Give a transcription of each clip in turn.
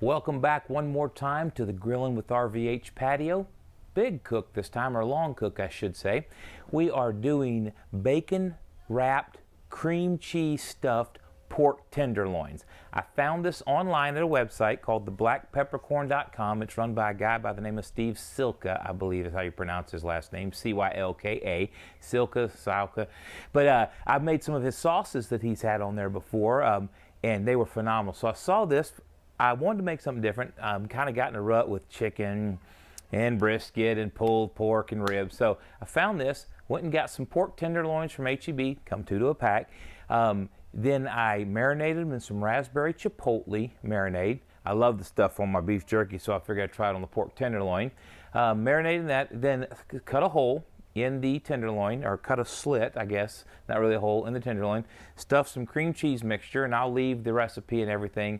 Welcome back one more time to the Grillin with RVH patio. Big cook this time, or long cook I should say. We are doing bacon wrapped, cream cheese stuffed pork tenderloins. I found this online at a website called theblackpeppercorn.com. It's run by a guy by the name of Steve Silka, I believe is how you pronounce his last name, C-Y-L-K-A, Silka. But I've made some of his sauces that he's had on there before, and they were phenomenal. So I saw this. I wanted to make something different. Kind of got in a rut with chicken and brisket and pulled pork and ribs. So I found this, went and got some pork tenderloins from H-E-B, come two to a pack. Then I marinated them in some raspberry chipotle marinade. I love the stuff on my beef jerky, so I figured I'd try it on the pork tenderloin. Marinating that, then cut a hole in the tenderloin, or cut a slit, I guess, not really a hole, in the tenderloin. Stuff some cream cheese mixture, and I'll leave the recipe and everything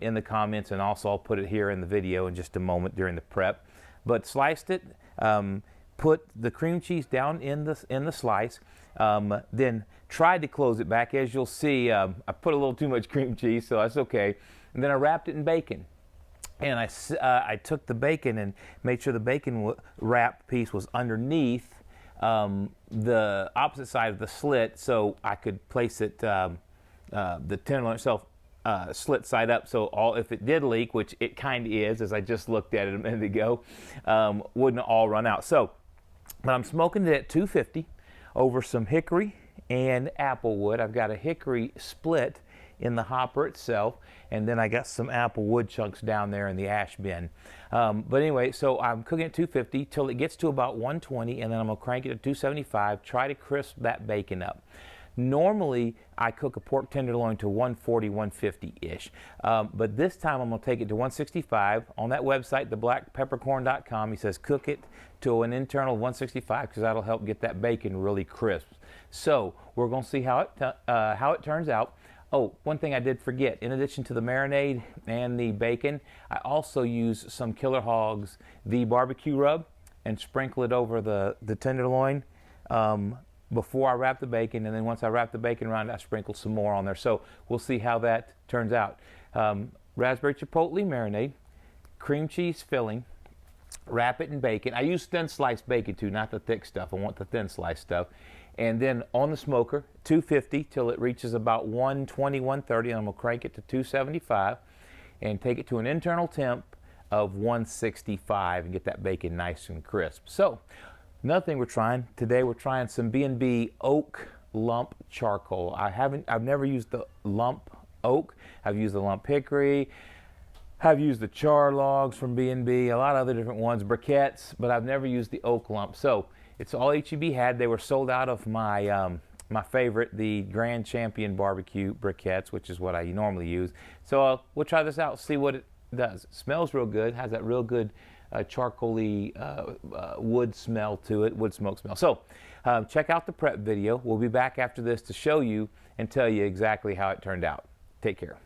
in the comments, and also I'll put it here in the video in just a moment during the prep. But sliced it, put the cream cheese down in the slice, then tried to close it back. As you'll see, I put a little too much cream cheese, so that's okay. And then I wrapped it in bacon. And I took the bacon and made sure the bacon wrap piece was underneath the opposite side of the slit, so I could place it, the tenderloin itself, slit side up, so if it did leak, which it kind of is, as I just looked at it a minute ago, wouldn't all run out. So, but I'm smoking it at 250 over some hickory and apple wood. I've got a hickory split in the hopper itself, and then I got some apple wood chunks down there in the ash bin. But anyway, so I'm cooking at 250 till it gets to about 120, and then I'm gonna crank it to 275, try to crisp that bacon up. Normally, I cook a pork tenderloin to 140, 150-ish, but this time I'm gonna take it to 165. On that website, theblackpeppercorn.com, he says cook it to an internal 165 because that'll help get that bacon really crisp. So we're gonna see how it turns out. Oh, one thing I did forget, in addition to the marinade and the bacon, I also use some Killer Hogs, the barbecue rub, and sprinkle it over the tenderloin before I wrap the bacon, and then once I wrap the bacon around, I sprinkle some more on there. So we'll see how that turns out. Raspberry chipotle marinade, cream cheese filling, wrap it in bacon. I use thin sliced bacon too, not the thick stuff. I want the thin sliced stuff. And then on the smoker, 250 till it reaches about 120, 130, and I'm gonna crank it to 275 and take it to an internal temp of 165 and get that bacon nice and crisp. So another thing we're trying today, we're trying some B&B oak lump charcoal. I've never used the lump oak. I've used the lump hickory. I've used the char logs from B&B, a lot of other different ones, briquettes, but I've never used the oak lump. So it's all H-E-B had. They were sold out of my my favorite, the Grand Champion barbecue briquettes, which is what I normally use. So we'll try this out, see what it does. It smells real good, has that real good charcoaly wood smell to it, wood smoke smell. So check out the prep video. We'll be back after this to show you and tell you exactly how it turned out. Take care.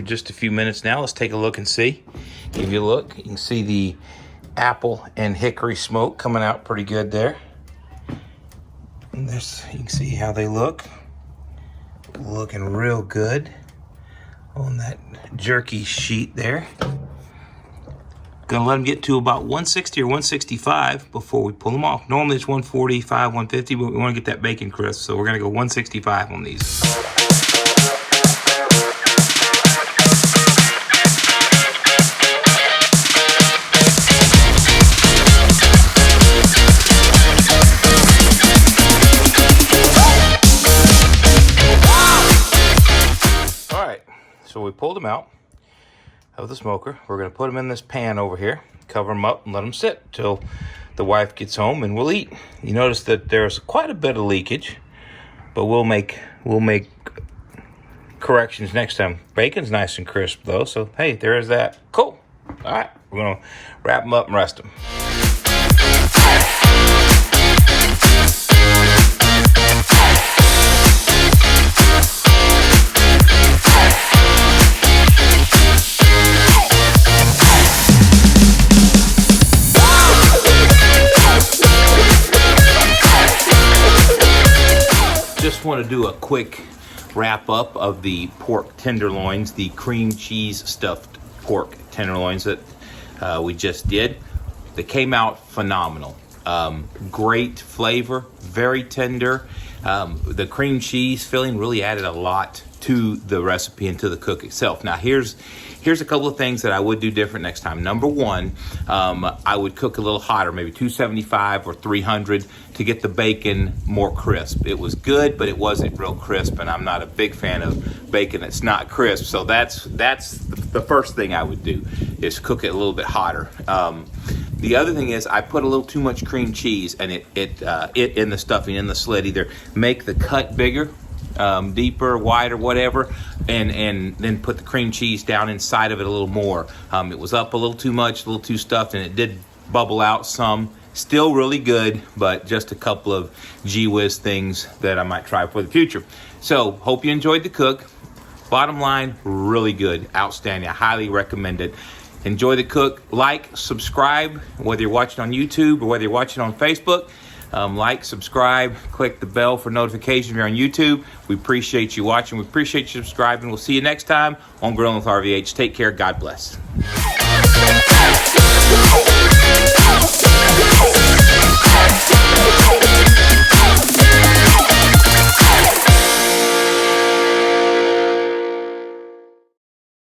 for just a few minutes now. Let's take a look and see. Give you a look. You can see the apple and hickory smoke coming out pretty good there. And this, you can see how they look. Looking real good on that jerky sheet there. Gonna let them get to about 160 or 165 before we pull them off. Normally it's 145, 150, but we want to get that bacon crisp, so we're gonna go 165 on these. All right, so we pulled them out of the smoker. We're gonna put them in this pan over here, cover them up and let them sit till the wife gets home and we'll eat. You notice that there's quite a bit of leakage, but we'll make corrections next time. Bacon's nice and crisp though, so hey, there is that. Cool. All right, we're gonna wrap them up and rest them. Just want to do a quick wrap up of the pork tenderloins, the cream cheese stuffed pork tenderloins that we just did. They came out phenomenal. Great flavor, very tender. The cream cheese filling really added a lot to the recipe and to the cook itself. Now here's a couple of things that I would do different next time. Number one, I would cook a little hotter, maybe 275 or 300 to get the bacon more crisp. It was good, but it wasn't real crisp, and I'm not a big fan of bacon that's not crisp. So that's the first thing I would do, is cook it a little bit hotter. The other thing is I put a little too much cream cheese and it in the stuffing, in the slit. Either make the cut bigger, deeper, wider, whatever, and then put the cream cheese down inside of it a little more. It was up a little too much, a little too stuffed, and it did bubble out some. Still really good, but just a couple of gee whiz things that I might try for the future. So hope you enjoyed the cook. Bottom line, really good, outstanding. I highly recommend it. Enjoy the cook. Like, subscribe, whether you're watching on YouTube or whether you're watching on Facebook. Like, subscribe, click the bell for notifications if you're on YouTube. We appreciate you watching. We appreciate you subscribing. We'll see you next time on Grillin with RVH. Take care. God bless.